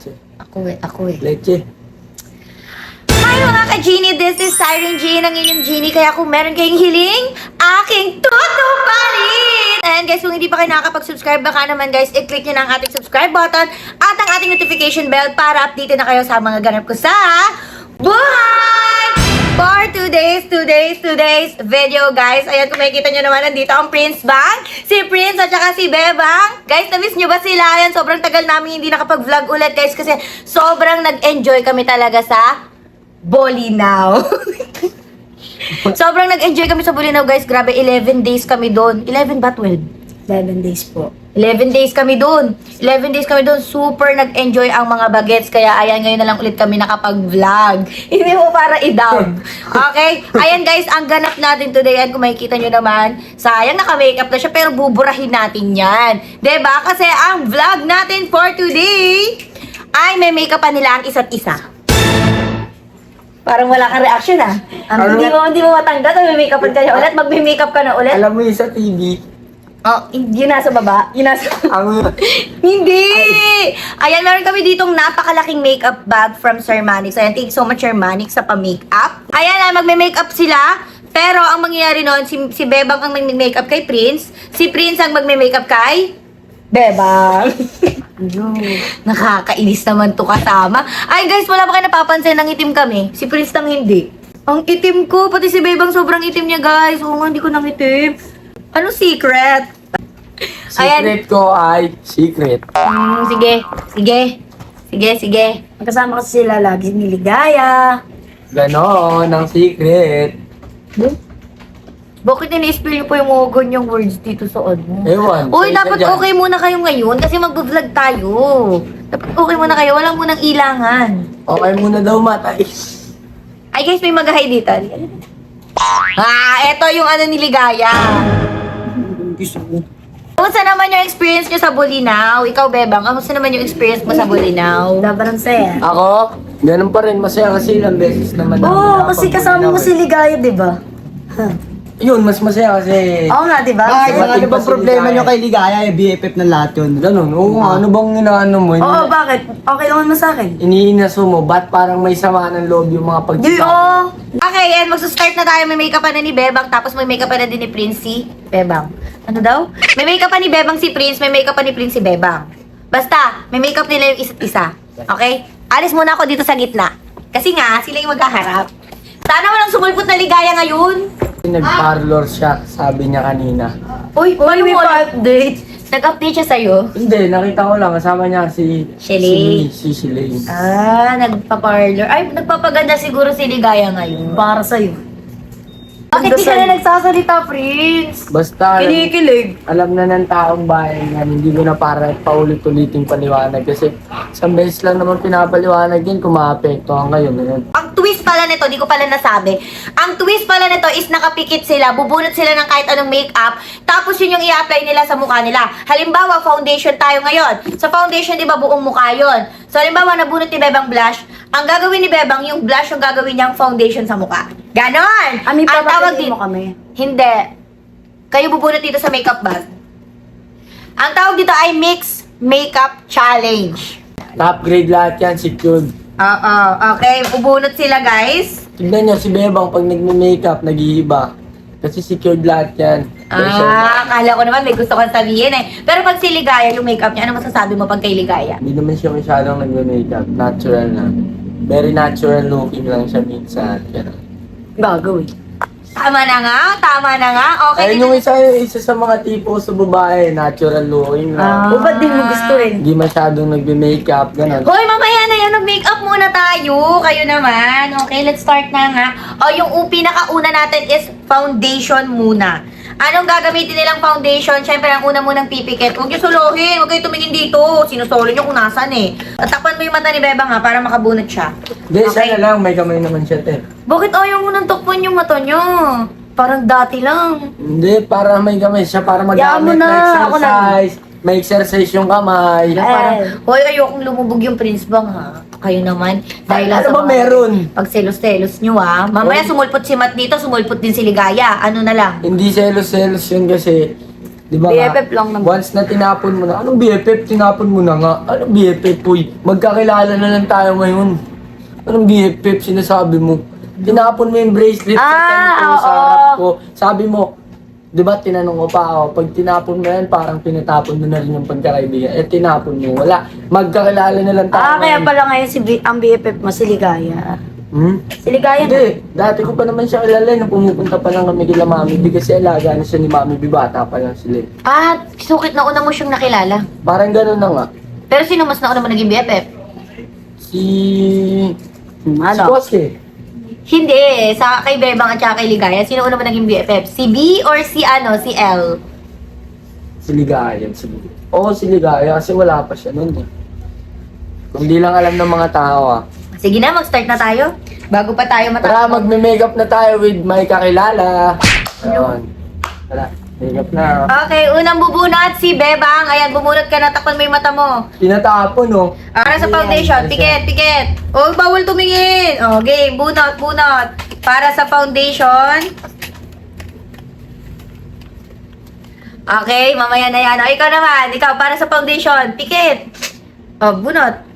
Leche. Ako eh. Leche. Hi mga ka-Genie! This is Siren Jean, ang inyong Genie. Kaya kung meron kayong hiling, aking tutuparin! And guys, kung hindi pa kayo nakakapag-subscribe, baka naman guys, i-click nyo na ang ating subscribe button at ang ating notification bell para updated na kayo sa mga ganap ko sa buhay! For today's video, guys. Ayan, kung makikita nyo naman, nandito ang Prince Bang, si Prince at saka si Bebang. Guys, na-miss nyo ba sila? Ayan, sobrang tagal namin hindi nakapag-vlog ulit, guys, kasi sobrang nag-enjoy kami talaga sa Bolinao. Sobrang nag-enjoy kami sa Bolinao, guys. Grabe, 11 days kami doon. 11 ba? 12? 11 days po. 11 days kami doon. 11 days kami doon. Super nag-enjoy ang mga bagets. Kaya ayan, ngayon na lang ulit kami nakapag-vlog. Hindi mo para i-dub. Okay? Ayan guys, ang ganap natin today. Yan, kung makikita nyo naman, sayang naka-makeup na siya, pero buburahin natin yan. Diba? Kasi ang vlog natin for today ay may makeupan nila ang isa't isa. Parang wala kang reaction ah. Hindi mo matanggap na may makeupan ka na ulit. Magme-makeup ka na ulit. Alam mo yung sa TV? Oh, yun nasa baba. Yun nasa... Hindi! Ayan, meron kami ditong napakalaking makeup bag from Sir Manix. Ayan, thank you so much, Sir Manix, sa pa-makeup. Ayan, magme-makeup sila. Pero ang mangyayari noon, si Bebang ang magme-makeup kay Prince. Si Prince ang magme-makeup kay Bebang. Nakakainis naman to kasama. Ay guys, wala ba kayo napapansin ng itim kami? Si Prince nang hindi. Ang itim ko, pati si Bebang sobrang itim niya guys. Oo nga, hindi ko nang itim. Ano secret? Secret ko ay secret. Sige. Magkasama kasi sila lagi niligaya. Ganon, ang secret. Bakit ini-spill niyo po yung mga ganyang words dito sa ano? Ewan. Uy, sa isa dapat dyan. okay muna kayo ngayon kasi mag-vlog tayo. Dapat okay muna kayo, walang munang ilangan. Okay muna daw matay. Ay guys, may mag-hi dito. Eto yung ano ni Ligaya. Kamusta naman yung experience nyo sa Bolinao? Ikaw, Bebang, kamusta naman yung experience mo sa Bolinao? Sobrang saya. Ako, ganun pa rin. Masaya kasi ilang beses naman. Oo, kasi kasama mo si Ligaya, di ba? Yun, mas masaya kasi... Oo nga, di ba? Bakit? Kasi- Ano bang problema nyo kay Ligaya, BFF ng lahat yun. Ganun, oo nga. Ano bang inaano mo? Oo, bakit? Okay naman mo sa akin. Iniinaso mo, ba't parang may sama ng loob yung mga Di, pagsasabi? oo. Okay, and magsa-start na tayo. May makeup na ni Bebang, tapos may makeup na din ni Prince si Bebang. Ano daw? May makeup pa ni Bebang si Prince, may makeup pa ni Prince si Bebang. Basta, may makeup nila yung isa't isa. Okay? Alis muna ako dito sa gitna. Kasi nga, sila yung magkaharap. Sana walang sumulpot na Ligaya ngayon. Nag-parlor siya, sabi niya kanina. Uy, Uy, may pa-update. Nag-update siya sa'yo? Hindi, nakita ko lang, kasama niya si... Shelly. Si Shelly. Nagpa-parlor. Ay, nagpapaganda siguro si Ligaya ngayon. Para sa'yo. Bakit di ka na nagsasalita, Prince? Basta, Kinikilig. alam na ng taong bayan yan, hindi ko na para paulit-uliting paliwanag. Kasi isang beses lang naman pinapaliwanag din kung maapektuhan ngayon. Ang twist pala nito, di ko pala nasabi. Ang twist pala nito is nakapikit sila, bubunot sila ng kahit anong makeup, tapos yun yung i-apply nila sa mukha nila. Halimbawa, foundation tayo ngayon. Sa foundation, di ba buong mukha yun? So, halimbawa, nabunot ni Bebang blush. Ang gagawin ni Bebang, yung blush yung gagawin niyang foundation sa mukha. Ganon! Ami, Ang tawag papapiliin dito, mo kami. hindi. Kayo bubunot dito sa makeup bag. Ang tawag dito ay Mix Makeup Challenge. Top grade lahat yan, secured. Oo, okay. Bubunot sila, guys. Tignan niyo, si Bebang pag nagme-makeup, nag-iiba. Kasi secured lahat yan. Akala ko naman may gusto kang sabihin eh. Pero pag si Ligaya, yung makeup niya, ano masasabi mo pag kay Ligaya? Hindi naman siya masyadong nagme-makeup. Natural na. Very natural looking lang siya minsan. Pero, Gagawin. Tama na nga. Okay. ayun yung isa sa mga tipo sa babae, natural looking lang. O ba't di mo gustuin? Hindi masyadong nagme-makeup, gano'n. Hoy, mamaya na yan. Mag-makeup muna tayo. Kayo naman. Okay, let's start na nga. Yung pinakauna natin is foundation muna. Anong gagamitin nilang foundation? Siyempre, ang una munang pipikit. Huwag niyo suluhin. Huwag kayo tumingin dito. Sinusolo niyo kung nasan eh. Takpan mo yung mata ni Bebang ha, para makabunot siya. Hindi, siya na lang. May kamay naman siya, te. Bakit ayaw mo nang takpan yung mata niyo? Parang dati lang. Hindi, para may kamay siya. Para Hayaan mo magamit na. na Ako na. exercise. May exercise yung kamay. Parang, hoy, ayokong lumubog yung Prince Bang ha. Kayo naman. Dahil lang Ano sa ba meron? Pag selos-selos nyo ha. Mamaya sumulpot si Matt dito, sumulpot din si Ligaya. Ano na lang? Hindi selos-selos yun kasi Di ba nga? BFF lang naman. Once na tinapon mo na, anong BFF? Tinapon mo na nga. Anong BFF, uy? Magkakilala na lang tayo ngayon. Anong BFF sinasabi mo? Tinapon mo yung bracelet sa tiyan ko, sa oo. harap ko. Sabi mo, di ba tinanong ko pa ako, pag tinapon mo yan, parang tinatapon mo na rin yung pagkakaibigan. Eh, tinapon mo. Wala. Magkakilala na lang tayo. Kaya pala ngayon ang BFF mo, si Ligaya. Si Ligaya na. Hindi. Dati ko pa naman siya kilala nung pumupunta pa lang kami kila Mami B kasi alaga na siya ni Mami B. Bata pa lang sila. Ah, sukit na una mo siyang nakilala. Parang gano'n na nga. Pero sino mas nauna mo naging BFF? Si... Si Ano? Koske. Hindi, sa kay Bebang at saka kay Ligaya, sino una mo naging BFF? Si B or si si L? Si Ligaya. Oo, si Ligaya kasi wala pa siya nun eh. Kung di lang alam ng mga tao ah. Sige na, mag-start na tayo. Bago pa tayo Tara, matapos. magme-makeup na tayo with my kakilala. Ayun. Tara, makeup na. Okay, unang bubunot si Bebang. Ayan, bumunot ka na, takpan mo yung mata mo. Tinatapon oh. Para sa Ayan, foundation, ayan pikit, pikit. Oh, bawal tumingin. Oh, game, bunot, bunot. Para sa foundation. Okay, mamaya na yan. O, ikaw naman, ikaw, para sa foundation, pikit. Oh, bunot.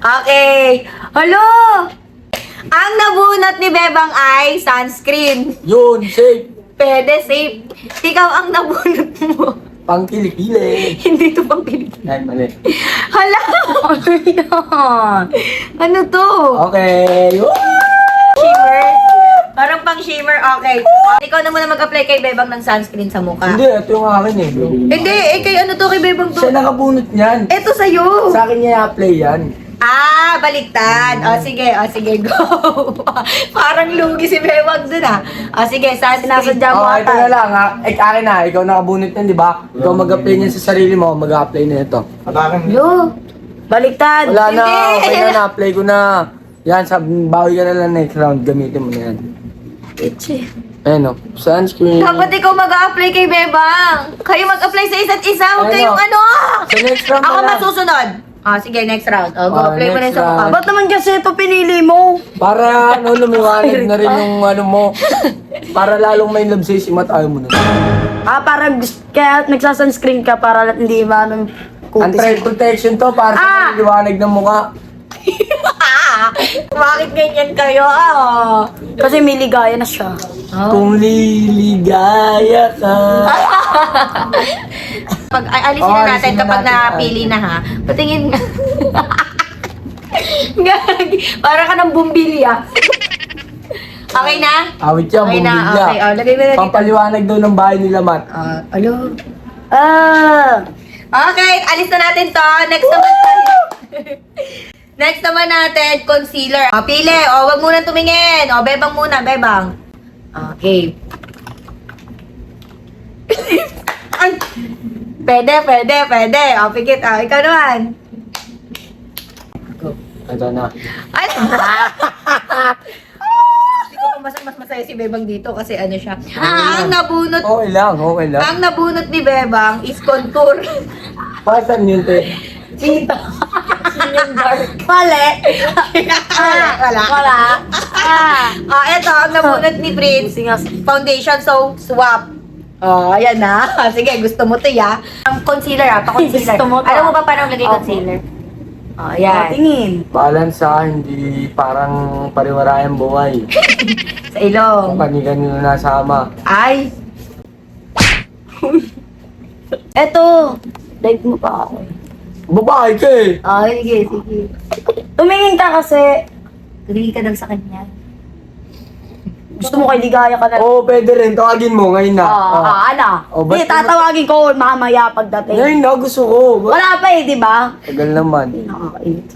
Okay. Hello! Ang nabunot ni Bebang ay sunscreen. Yun, safe. Pwede, safe. Ikaw ang nabunot mo. Pang kilikili. Hindi to pang Pilipinas. Ay, mali. Hala! Ano yan? Ano to? Okay. Woo! Shimmer? Parang pang shimmer, okay. Ikaw na muna mag-apply kay Bebang ng sunscreen sa mukha. Hindi, ito yung akin eh. Hindi, kay ano to kay Bebang to? Siya nakabunot niyan. Ito sa'yo. Sa akin niya i-apply yan. Ah, baliktad. O sige, go. Parang lugi si Bebang dun O sige, sunscreen. Sinasadya mo Oh, ito ata. na lang ha. Akin na, ikaw nakabunot yan, di ba? Ikaw mag-apply niyan sa sarili mo, mag-apply na ito. Yo. Baliktad. Wala na, Hindi. okay na, na-apply ko na. Yan, bawi ka na lang next round, gamitin mo na yan. Itchy. Ayan o, sunscreen. Dapat ikaw mag-apply kay Bebang. Kayo mag-apply sa isa't isa. Huwag Ano? kayong ano. Sa next round Ako na lang. masusunod. Sige, next round. Go, apply mo na next sa mukha. round. Ba't naman kasi ito pinili mo? Para ano, lumiwanag na rin yung ano mo. Para lalong may love sa'yo si Mat, ayaw mo na. Para kaya nagsasunscreen ka para hindi maano kutis. Anti protection to para sa liwanag ng mukha. Bakit ganyan kayo? Kasi may ligaya na siya. Kung liligaya ka. Pag alisin na natin alisin na kapag natin. napili na ha. Patingin nga. Gagi. Para ka ng bumbilya. Okay na? Awit yan, Okay na, bumilya. okay. Lagay mo na dito. Pampaliwanag daw ng bahay nila, Mat. Alo. Okay, alis na natin to. Next naman tayo. Next naman natin, concealer. Pili. Wag muna tumingin. Bebang muna, bebang. Okay. Ay. Pwede. Pikit. Ikaw naman. Ito na. Ay! Hindi ko mas masaya si Bebang dito kasi ano siya. Ang nabunot, Okay lang, okay lang. ang nabunot ni Bebang is contour. Pasan yun, te? Dito. Yung dark. Mali. Wala. Eto, ang nabunot ni Prince, foundation, so swap. Ayan na. Sige, gusto mo to ya. Ang concealer pa-concealer. Gusto mo to, Alam mo ba paano lagay concealer? Ayan. Tingin. Balance sa akin, hindi parang pariwarayang buhay. Sa ilong. Kung kani-kanino nasama. Ay! Eto. Like mo pa ako. Babae ka eh! Sige. Tumingin ka kasi. Tumingin ka lang sa kanya. Gusto mo kay ligaya ka na. Oo, pwede rin. Tawagin mo ngayon na. Ano? ba't Hindi, tatawagin ko mamaya pagdating. Ngayon na, gusto ko. Wala pa di ba? Tagal naman. Nakakainit.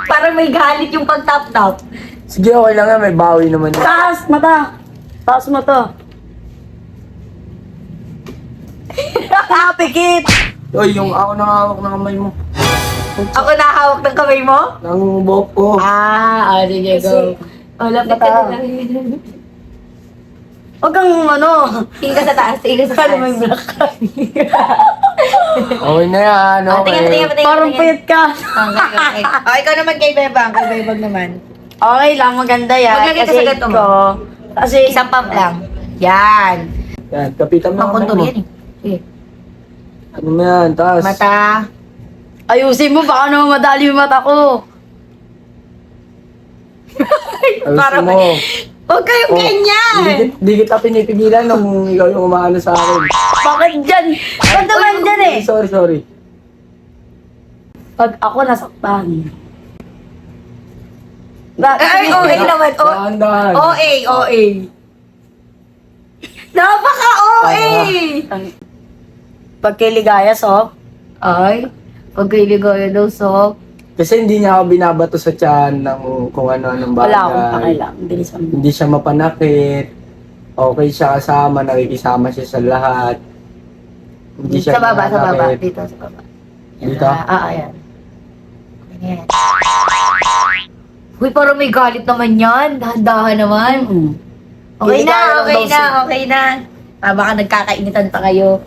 Parang may galit yung pag-tap-tap. Sige, okay lang yan. May bawi naman yan. Taas mata. Taas mo to. Nakapikit. Oy, yung ako nangawak ng kamay mo. Ako nahawak ng kamay mo? Nang buhok ko. Sige, go. Wala pa Mata. Huwag kang ano. Tingin ka sa taas, tingin ka sa taas. Okay na yan, okay. Tingin. Parang payat ka. Okay. Ikaw naman kay Bebang naman. Okay lang, maganda yan. Maglagay ka Kasi sa ganito mo. ko, Kasi, Isang pump lang. Yan. Yan, kapitan mo. Pang-contour yan eh. Sige. Ano mo yan, taas. Mata. ayusin mo, baka naman madali yung mata ko. Ayusin Para- mo. Huwag kayong Oh, ganyan! Di kita pinipigilan nung ikaw yung umaano sa akin. Bakit dyan? Ba't naman dyan eh? Sorry. Pag ako nasaktan. Ay, OA naman. Dahan-dahan. OA. Napaka-OA! Pag kay Ligaya, soft. Ay, pag kailigaya daw, so. Kasi hindi niya ako binabato sa tiyan ng kung ano-anong bagay. Wala akong pakialam. Bilisan mo. Hindi siya mapanakit. Okay siya kasama, nakikisama siya sa lahat. Hindi siya Sa baba. nananakit. Dito, sa baba. Dito? Ayan. Ayan. Uy, parang may galit naman yan. Dahan-dahan naman. Okay Liligaya lang daw okay na. Baka nagkakainitan pa kayo.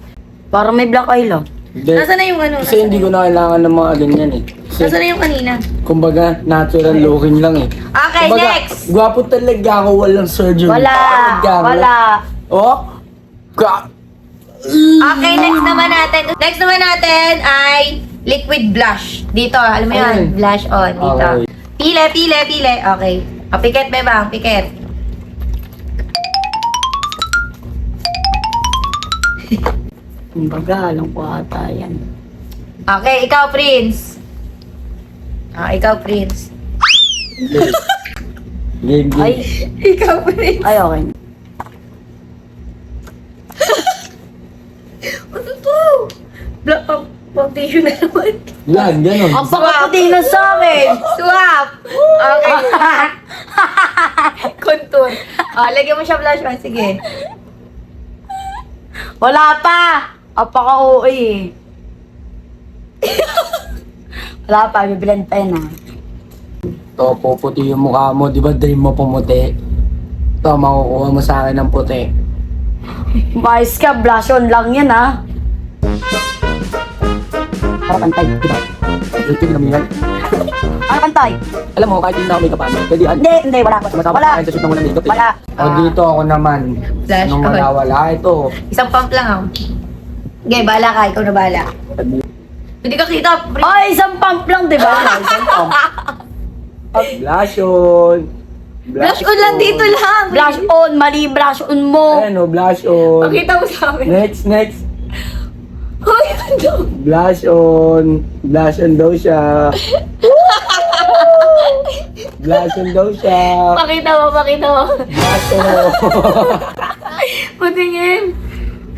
Parang may black eye lang. Hindi. Nasaan na yung ano? Kasi hindi ko na kailangan ng mga ganyan eh. Kasi, Nasaan na yung kanina? kumbaga, natural looking lang eh. Okay, Kumbaga, next! gwapo talaga ako, walang surgery. Wala. Talaga ako. Wala. Oh? Okay, next naman natin ay liquid blush. Dito, alam mo yun? Ayun. Blush on. Dito. Okay. Pile. Okay. Pikit, bebang. Pikit. Kumbaga, alam ko ata yan. Okay, ikaw, Prince. Ikaw, Prince. Game. Ay, Ikaw, Prince. ay okay. Ano to? Black foundation na naman. Yan, ganun. Ang pakaputi na sa akin. Swap! Okay. Contour. Lagyan mo siya blush on. Sige. Wala pa. Apaka-OA eh. Wala pa, bibilan pa yun ah. Ito, puputi yung mukha mo. Di ba dream mo pumuti? Ito, makukuha mo sa akin ng puti. Mais ka, blush on lang yan ah. Para pantay, di ba? Ito naman yan. Para pantay. Alam mo, kahit hindi na ako makeup ano. Pwede yan. Hindi, wala. Sumasama Wala. sa akin sa shoot ng walang makeup eh. Wala. O dito ako naman. Flash Nung on. wala, ito. Isang pump lang ako. Okay, bahala ka. Ikaw na bahala. Hindi ka kita. Prince. Ay, isang pump lang, di ba? Blush on. Blush on lang dito lang. Blush on, mali blush on mo. Ayan o, blush on. Pakita mo sa amin. Next. Hoy, ano? Blush on. Blush on daw siya. Blush on daw siya. Pakita mo. Blush on. Patingin.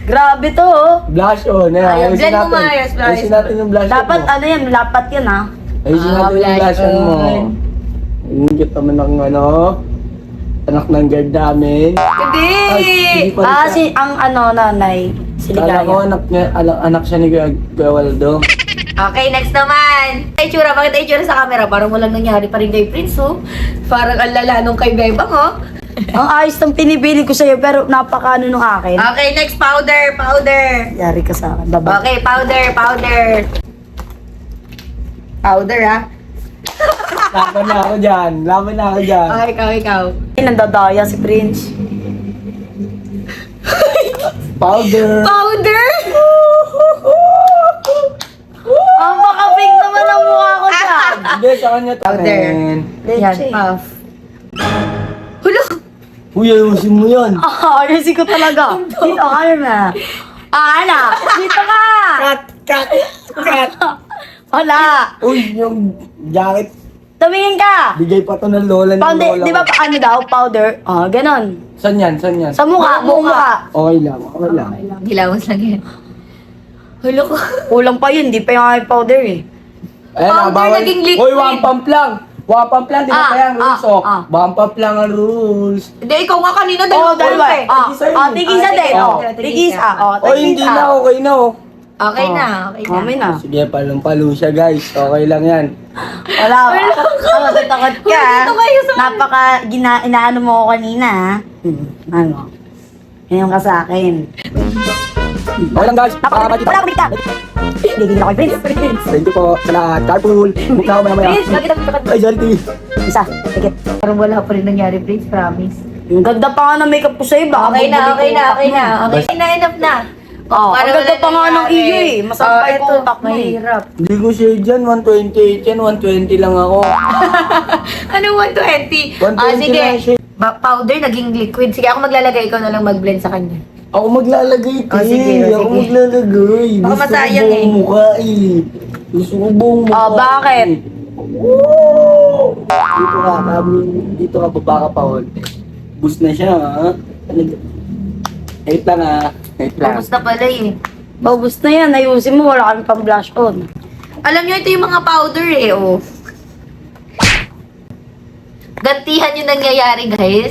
Grabe to oh. Blush on. Ayun, Ayusin blend mo natin. maayos, blush Ayusin on. natin yung blush on Dapat mo. ano yan, lapat yan ah. Ayusin natin yung blush blush on mo. on. Ingit naman ng ano. Anak ng guard namin. Hindi. Hindi pa rin Ah, siya. si, ang ano, nanay. Si Kala ko Ligaya. anak siya ni Kuya Waldo. Okay, next naman. Itsura, bakit itsura sa camera? Parang walang nangyari pa rin kay Prince, oh. Parang ang lala nung kay Bebang, oh. Ang ayos ng pinipili ko sa'yo, pero napaka-ano nung akin. Okay, next, powder. Yari ka sa akin, baba. Okay, powder. Powder, ah. Laban na ako dyan. Okay, ikaw. Ay, nandadaya si Prince. Powder. Powder? Ang pakapig naman ang mukha ko dyan. Hindi, sa kanya Powder. tanin. Yan, Leche. puff. Hulo! Uy, ayusin mo yan. Ah, ayusin ko talaga. Dito, kaya na. Ana, dito ka. Cut. Wala. Uy, yung jacket. Tumingin ka. Bigay pa to ng lola ng Powder, lola di ba ko. ano daw, powder? Ah, ganon. Saan yan? Sa mukha, buong mukha. Okay lang. Hilawos lang yan. Hulo ko. Kulang pa yun, di pa yung aking powder eh. Ayan, Powder bawal. naging liquid. Uy, one pump lang. Di ba kaya ang rules? One pump lang ang rules. Hindi, ikaw nga kanina Oh, dalawang dalawa. pump eh. Tigisa yun. Tigisa din. Oh. Tigisa. Oh, O, hindi na. Okay na, oh. Okay na. Kami na. Sige, palong-palo siya, guys. Okay lang yan. Wala. Ang natatakot ka. Dito kayo sa- Napaka, inaano mo ako kanina ha. Ano? Ngayon ka sa akin. Okay lang, guys. Wala akong bigta. Gigigil ako kay Prince. Thank you po sa lahat. Carpool. Book na ako mamaya. Prince, bakit ang Ay, sorry. Isa, tikit. Parang wala pa rin nangyari, Prince, promise. Ang ganda pa nga ng makeup ko sa'yo. Baka Okay na, bumalik okay yung na, utak okay mo. na. Okay na, enough na. Oh, ang Para ganda wala pa nga ng nangyari. iyo eh. Masampay Ito, ko utak mo eh. mahirap. Hindi ko siya dyan, 128 yan, 120 lang ako. Anong 120? 120 Sige. lang siya. Powder naging liquid. Sige, ako maglalagay. Ikaw na lang mag-blend sa kanya. Ako maglalagay, te. Oh, sige, Ako sige. maglalagay. Baka Gusto masayang ko buong eh. mukha eh. Gusto ko buong mukha. Oh, bakit? eh. Woo! Dito ka, baba ka pa, Holte. Boost na siya, ha? Wait lang, ha? Wait lang. Tapos na pala eh. Paubos na yan. Ayusin mo. Wala kami pang blush on. Alam nyo, ito yung mga powder eh, oh. Gantihan yung nangyayari, guys.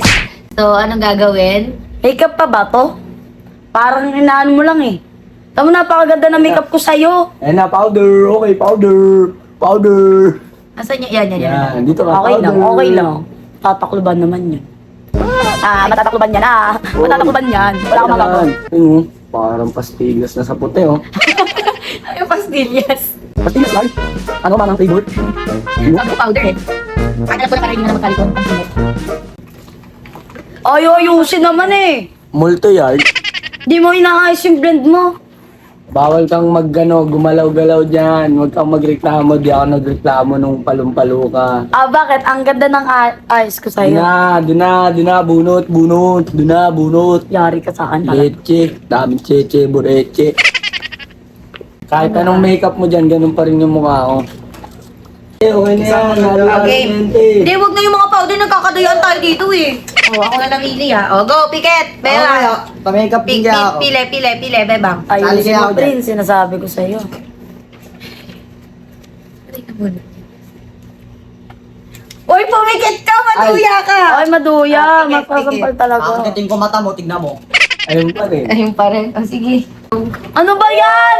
So, anong gagawin? Makeup pa ba to? Parang inaano mo lang eh. Tama, napakaganda na makeup ko sa'yo. Ayan na, powder. Okay, powder. Powder. Asan niya? Yan. Yan, dito ka, Okay powder. lang, okay lang. Tatakluban naman yun. Matatakluban yan Matatakluban yan. Wala kang magagawa. Ayun, parang pastillas na sa puti, oh. Yung pastillas. Pastillas lang? Ano man ang flavor? Sabi ko powder eh. Akala ko na parang hindi na magkalikon. Ang sunod. Ayusin naman eh. Multi-yard. Di mo inaayos yung blend mo. Bawal kang gumalaw-galaw dyan. Huwag kang magreklamo. Di ako nagreklamo nung palumpalo ka. Bakit? Ang ganda ng eyes ko sa'yo. Doon na, bunot. Doon na, bunot. Yari ka sa akin pala. Leche, daming cheche, bureche. Kahit anong makeup mo dyan, ganun pa rin yung mukha ko. Okay na yan, Okay. Hindi, wag na yung mga powder. Nagkakadayaan tayo dito eh. Oh, ako na namili ha. Oh, go, Piket. Beba. Pa-makeup din kaya ako. Pile, bebang. Ayusin Sali mo, ako dyan. Prince. Sinasabi ko sa'yo. Uy, pumikit ka! Maduya ka! Ay, maduya. Sige, Magpasampal sige. talaga. Akitin ko mata mo, tignan mo. Ayun pa rin. Ayun pa rin. Oh, sige. Ano ba yan?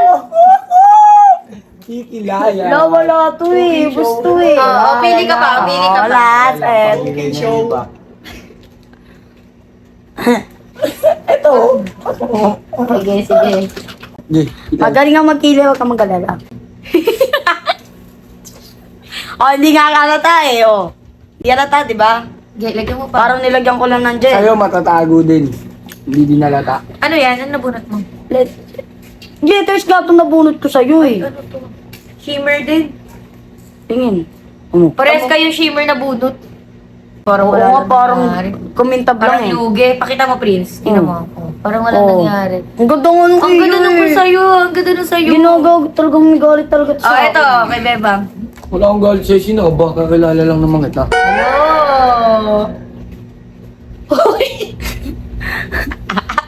Kikilaya. Wala to eh. Gusto eh. Pili ka pa, pili ka pa. Last and... Ito. Sige, sige. Magaling nga magkili, huwag kang mag-alala. Hindi nga kalata eh, Hindi kalata, di ba? Okay, lagyan mo pa. Parang nilagyan ko lang ng gel. Sa'yo matatago din. Hindi din nalata. Ano yan? Ano nabunot mo? Glitters nga itong nabunot ko sa'yo eh. Ano to? Shimmer din. Tingin. Ano? Parehas kayo shimmer na bunot. Parang Oo wala nga, nang parang nangyari. kumintab Parang lang eh. lugi. Pakita mo, Prince. Tingnan mo. Oh, parang wala Oo. nangyari. Ang ganda nga nung Ang ganda naman sa'yo. Ang ganda na sa'yo. Ginagawa talagang may galit talaga Oh, sa eto. Kay Bebang. Wala akong galit sa'yo. Sino ka ba? Kakilala lang naman kita. Hello. Uy.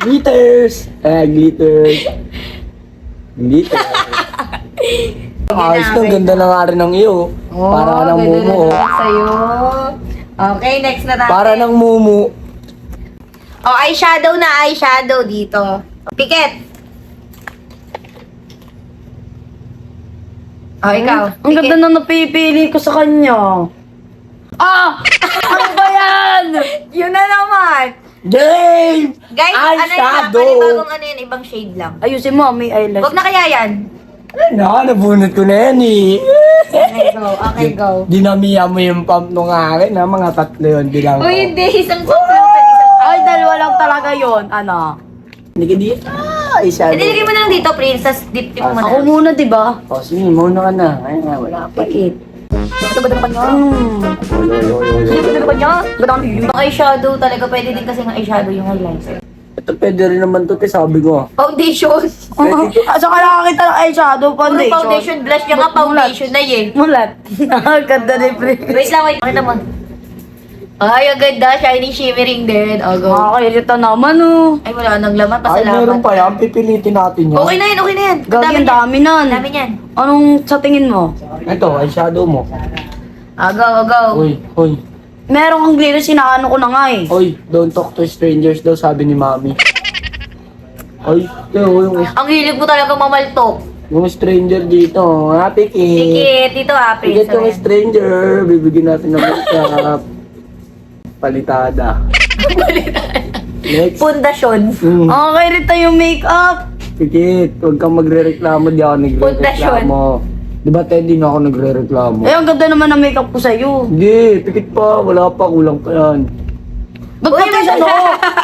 Glitters! Glitters. Glitters. Ayos na, ganda na nga rin ng iyo. Para ng ganda mumu. na naman sa'yo. Okay, next na tayo. Para ng mumu. Oh, eyeshadow dito. Piket. Oh, ikaw. Ang ganda na napipili ko sa kanya. Ano ba yan? Yun na naman. Game! Guys, Eyeshadow! panibagong ibang shade lang. Ayusin mo, may eyelash. Huwag na kaya yan. Ano, nabunot ko na yan eh. Okay, go. Dinamihan mo yung pump nung akin ha, mga tatlo yun, bilang ko. Uy, hindi. Isang soft lang sa isang. Ay, dalawa lang talaga yon. Ano? Hindi ka dito. Eyeshadow. Nilagay mo na lang dito, Prince. Tapos dip-dip mo Ako na. muna, di ba? O, sige, muna ka na. Ayun nga, wala pa. Pikit. Ito ba naman niya? Ito ba naman niya? Ba't ang Yung eyeshadow talaga. Pwede din kasi ng eyeshadow yung highlighter. Ito pwede rin naman to, te, sabi ko. Foundation. Saka nakakita ng eyeshadow, Puro foundation. foundation. Blush niya nga foundation na eh. Mulat. Ganda ni Prince. Wait lang, wait. Pakita mo. Ay, ang ganda. Shining, shimmering din. Oh, go. Makakairita naman Ay, wala nang laman. Ay, meron Pasalamat. pa yan. Pipilitin natin yun. Okay na yan, okay na yan. Gagi, ang niyan. dami nan. Dami niyan. Anong sa tingin mo? Ito, eyeshadow mo. Go, go. Uy. Meron kang glitter, sinaano ko na nga eh. Uy, don't talk to strangers daw, sabi ni Mami. Uy, Ang hilig mo talaga mamaltok. yung stranger dito. Happy kid. Tikit, dito ha, Prince. Pigat yung stranger. Bibigyan natin ng makeup. Palitada. Next. Pundasyon. Okay, Rita, yung makeup. Pikit, huwag kang magre-reklamo. Di ako nagre-reklamo. Di ba, Ted, di na ako nagre-reklamo? Eh, ang ganda naman ng makeup ko sa'yo. Hindi, pikit pa. Wala pa. Kulang pa yan. Ba't pati siya no?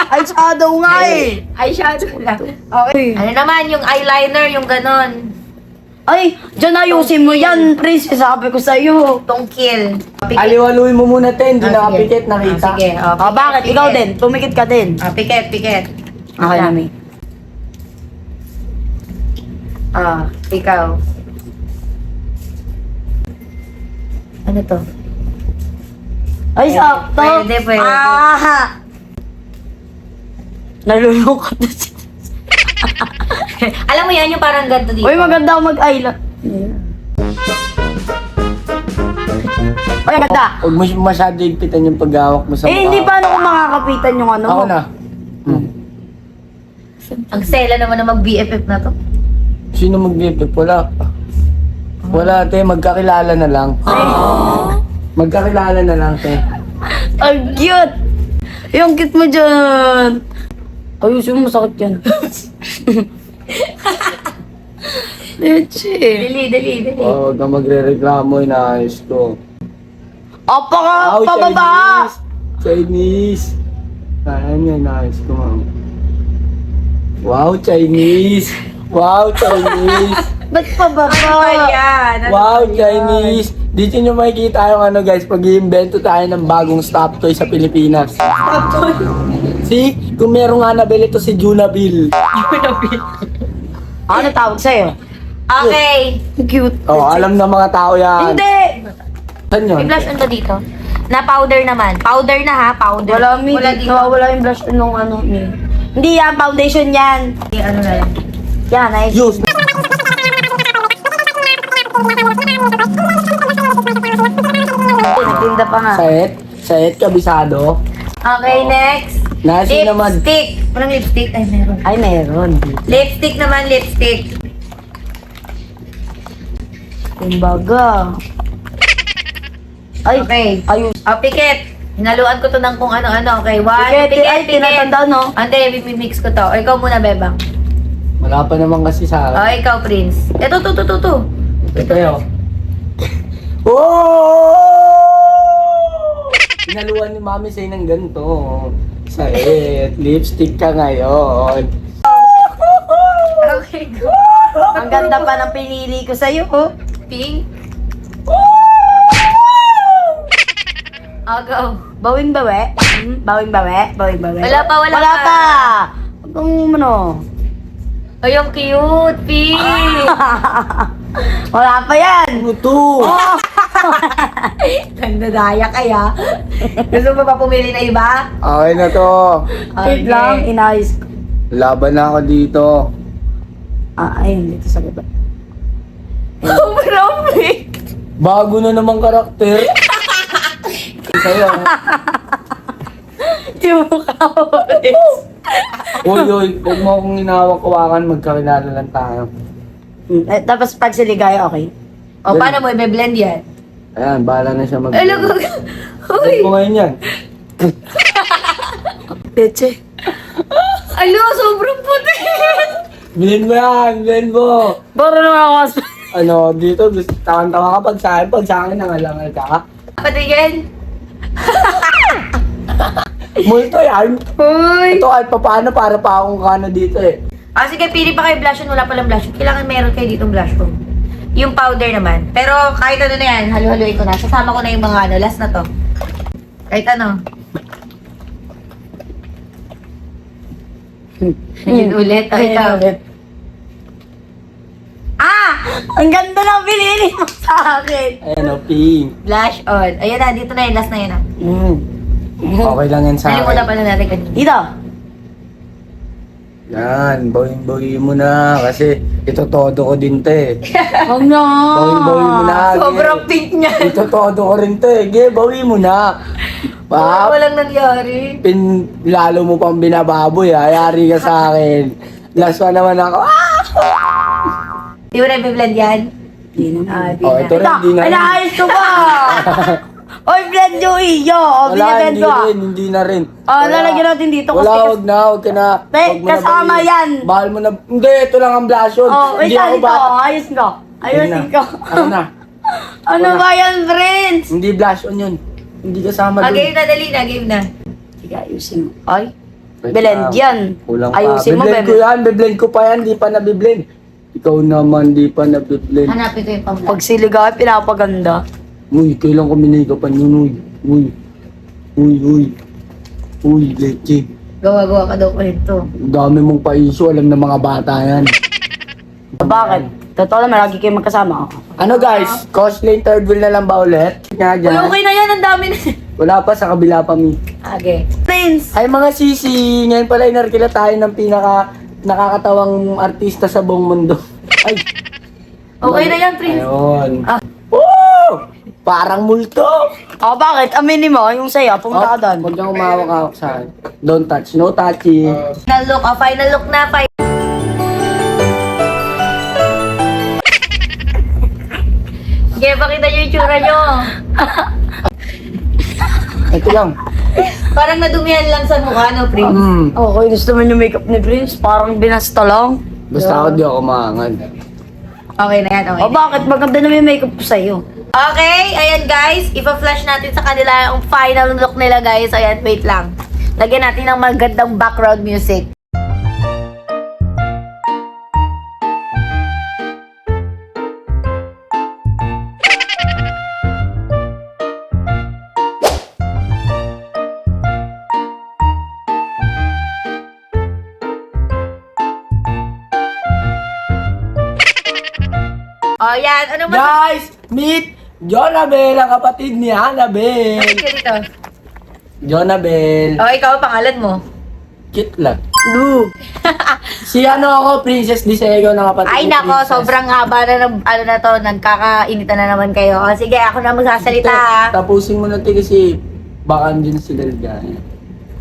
Ay, shadow nga eh. Eyeshadow lang. Okay. Ano naman, yung eyeliner, yung ganon. Ay, dyan ayusin mo yan, Prince. Sabi ko sa'yo. Tongkil. Aliwaluin mo muna, Ten. Di Ah, nakapikit, nakita. Sige. Ah, bakit? Ikaw din. Pumikit ka din. Pikit. Okay, Mami. Ikaw. Ano to? Ay, sakto. Pwede. Ah! Nalulungkot na siya. Alam mo yan, yung parang ganito dito. Uy, maganda ako mag-eyeliner. Uy, maganda. Huwag mo masyado higpitan yung paghawak mo sa mukha. Hindi paano ko makakapitan yung ano Ako mo? na. Ang sela naman na mag-BFF na to. Sino mag-BFF? Wala. Wala, te. Magkakilala na lang. Magkakilala na lang, te. Ang cute! Yung cute mo dyan. Ayusin mo, masakit yan. Leche. Dali. Oh, huwag ka magre-reklamo, inaayos ko. Apa ka! Wow, Pababa! Chinese! Ayan yan, inaayos ko, ma'am. Wow, Chinese! Wow, Chinese! Ba't pababa? yan? Wow, Chinese! Dito nyo makikita yung ano guys, pag i-invento tayo ng bagong stop toy sa Pilipinas. See, kung meron nga nabili ito si Junabil. Ano tawag sa'yo? Okay. Cute. Oh, alam na mga tao yan. Hindi! Saan yun? May blush on ba dito? Na powder naman. Powder na ha, powder. Wala, Mi. Wala dito. Wala yung blush nung ano, Mi. Hindi yan, foundation yan. Ano na lang. Yan, ay. Use. Nagtinda pa nga. Saet, kabisado. Okay, next. Nasi naman. Lipstick. Walang lipstick? Ay, meron. Ay, meron. Lipstick naman, lipstick. Kumbaga. Ay, Okay. ayun. Pikit. Hinaluan ko to ng kung ano-ano. Okay, one. Pikit, ay, tinatanda, no? Hindi, mimix ko to. O, ikaw muna, Bebang. Wala pa naman kasi sa O, akin. ikaw, Prince. Ito, to. Ito yun. Oh! Pinaluan ni Mami sa'yo ng ganito. Saet, lipstick ka ngayon. Okay, go. Ang ganda pa ng pinili ko sa'yo, oh. Pink. Go. Bawing bawe? Bawing bawe? Bawing bawe? Wala pa. Wala pa! Huwag kang ano. Ay, yung cute, pink. Wala pa yan! Ano to? Nagdadaya kaya. Gusto mo pa pumili na iba? Okay na to. Wait lang, inayos ko. Laban na ako dito. Ayun, dito sa baba. Sobrang pink. Bago na namang karakter. Sa'yo. Yung mukha mo. Uy, huwag mo akong hinawak-hawakan, magkakilala lang tayo. Tapos pag siligay, okay? O, paano mo i-blend yan? Ayan, bahala na siya mag- Ay, lago. Blend mo ngayon yan. Leche. Alo, sobrang puti. Blend mo yan, blend mo. Baro naman ako. Ano, dito, tawan-tawa ka pag sa akin nangalangal ka. Patingin. Multo yan. Uy. Ito kahit paano para pa akong kano dito eh. Sige, pili pa kayo blush on. Wala palang blush on. Kailangan meron kayo ditong blush on. Yung powder naman. Pero kahit ano na yan, halu-haluin ko na. Sasama ko na yung mga ano. Last na to. Kahit ano. Yun ulit. O, ikaw. Ang ganda ng pinili mo sa akin. Ayan o, pink. Blush on. Ayan na, dito na yun. Last na yun. Okay lang yan sa Nalimutan akin. pala natin kanina. Dito. Yan, bawing-bawing mo na. Kasi ito todo ko din to eh. Huwag na. Bawing-bawing mo na. Sobrang pink niya. Ito todo ko rin to eh. Ge, bawi mo na. Walang nangyari. Lalo mo pang binababoy ha. Yari ka sa akin. Last one naman ako. Di mo na i-blend yan? Hindi na. Di Oh, na. ito rin, di na Ay, rin. naayos ko ba? Oy, blend yung iyo. O, Wala, binablend hindi ko. rin, hindi na rin. Wala. Lalagyan natin dito kasi- Wala, wag ka na. Te, Wag mo na kasama bawiin. yan. Bahal mo na. Hindi, ito lang ang blush on. Oh, wait Hindi lang ako ito. bata. Ayos ko. Ayusin ko. Ano na? Ano ba yan, friends? Hindi blush on yun. Hindi kasama dun. Game na, dali na, game na. Sige, ayusin mo. Ay, Wait blend lang. yan. Kulang Ayusin mo, Biblend ko bebe. yan, biblend ko pa yan, di pa nabiblend. Ikaw naman, di pa nabiblend. Hanapin ko yung pambla. Pag siligaw, pinapaganda. Uy, kailan ko minikapan yun, uy. Uy. Uy, uy. Uy, leche. Gawa-gawa ka daw ko nito. Ang dami mong paiso, alam ng mga bata yan. Bakit? Totoo naman, lagi kayo magkasama. Ano guys, cosplay third wheel na lang ba ulit? Nga Uy, dyan. okay na yan. Ang dami na. Wala pa, sa kabila pa mi. Okay. Prince. Ay mga sisi, ngayon pala inarkila tayo ng pinaka nakakatawang artista sa buong mundo. Ay. Okay na yan, Prince. Ayun. Ah. Oh! Parang multo. Oh, bakit? Aminin mo, yung saya, pumunta ka doon. Huwag kang umawak sa akin. Don't touch, no touching. Final look. Final look na. Sige, pakita niyo yung tsura niyo. Ito lang. Parang nadumihan lang sa mukha, no, Prince? Okay, gusto mo yung makeup ni Prince, parang binasta lang. Basta ako di ako maangan. Okay na yan, okay. Oh, bakit? Maganda naman yung makeup ko sa'yo. Okay, ayan guys. Ipa-flash natin sa kanila ang final look nila, guys. Ayan, wait lang. Lagyan natin ng magandang background music. Oh, yan. Ano ba? Guys, meet Jonabel, ang kapatid ni Annabel. Bakit ka dito? Jonabel. Oh, ikaw, pangalan mo. Cute lang. Lu. Si ano ako, Princess Disego ng kapatid Ay, ni nako, Princess. sobrang haba na ng, ano na to, nagkakainitan na naman kayo. O, sige, ako na magsasalita, ha? Tapusin mo natin kasi baka andyan sila dyan.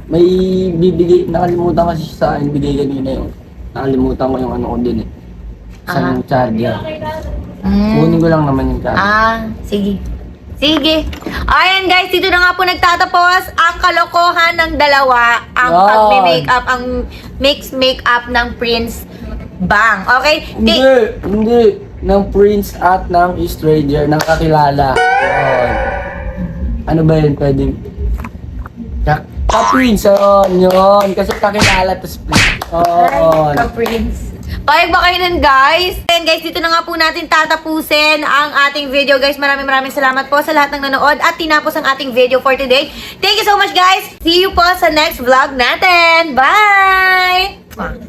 May bibigay, nakalimutan kasi sa akin, bigay kanina yung, nakalimutan ko yung ano ko din eh. Isang charger. Kunin ko lang naman yung charger. Sige. Sige. Ayan guys, dito na nga po nagtatapos ang kalokohan ng dalawa. Ang Yan. pag-makeup, ang mix-makeup ng Prince Bang. Okay? Hindi. Ng Prince at ng stranger, ng kakilala. Yun. Ano ba yun? Pwede? Ka-Prince, yun. Kasi kakilala, tas Prince. Ay, ka-Prince. Payag ba kayo nun, guys? And guys, dito na nga po natin tatapusin ang ating video, guys. Maraming salamat po sa lahat ng nanood at tinapos ang ating video for today. Thank you so much, guys. See you po sa next vlog natin. Bye!